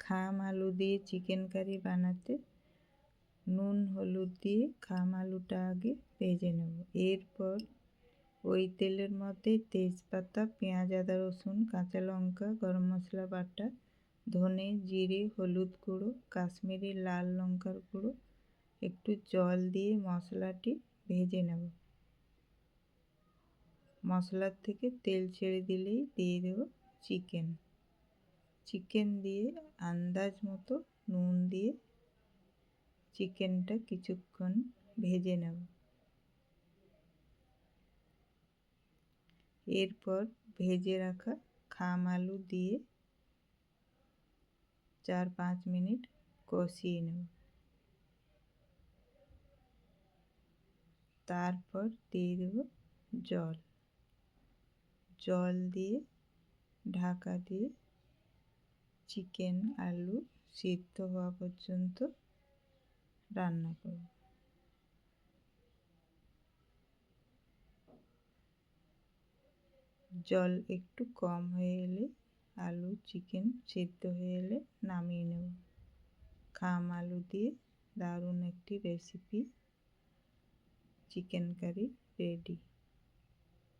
খাম আলু দিয়ে চিকেন কারি বানাতে নুন হলুদ দিয়ে খাম আলুটা আগে ভেজে নেব। এরপর ওই তেলের মধ্যে তেজপাতা, পেঁয়াজ, আদা, রসুন, কাঁচা লঙ্কা, গরম মশলা বাটা, ধনে, জিরে, হলুদ গুঁড়ো, কাশ্মীরি লাল লঙ্কার গুঁড়ো, একটু জল দিয়ে মশলাটি ভেজে নেব। মশলার থেকে তেল ছেড়ে দিলেই দিয়ে দেব চিকেন দিয়ে আন্দাজ মতো নুন দিয়ে চিকেনটা কিছুক্ষণ ভেজে নেব। এরপর ভেজে রাখা খাম আলু দিয়ে 4-5 মিনিট কষিয়ে নেব। তারপর দিয়ে দেব জল দিয়ে ঢাকা দিয়ে চিকেন আলু সিদ্ধ হওয়া পর্যন্ত রান্না করব। জল একটু কম হয়ে এলে আলু চিকেন সিদ্ধ হয়ে এলে নামিয়ে নেব। খাম আলু দিয়ে দারুণ একটি রেসিপি চিকেন কারি রেডি।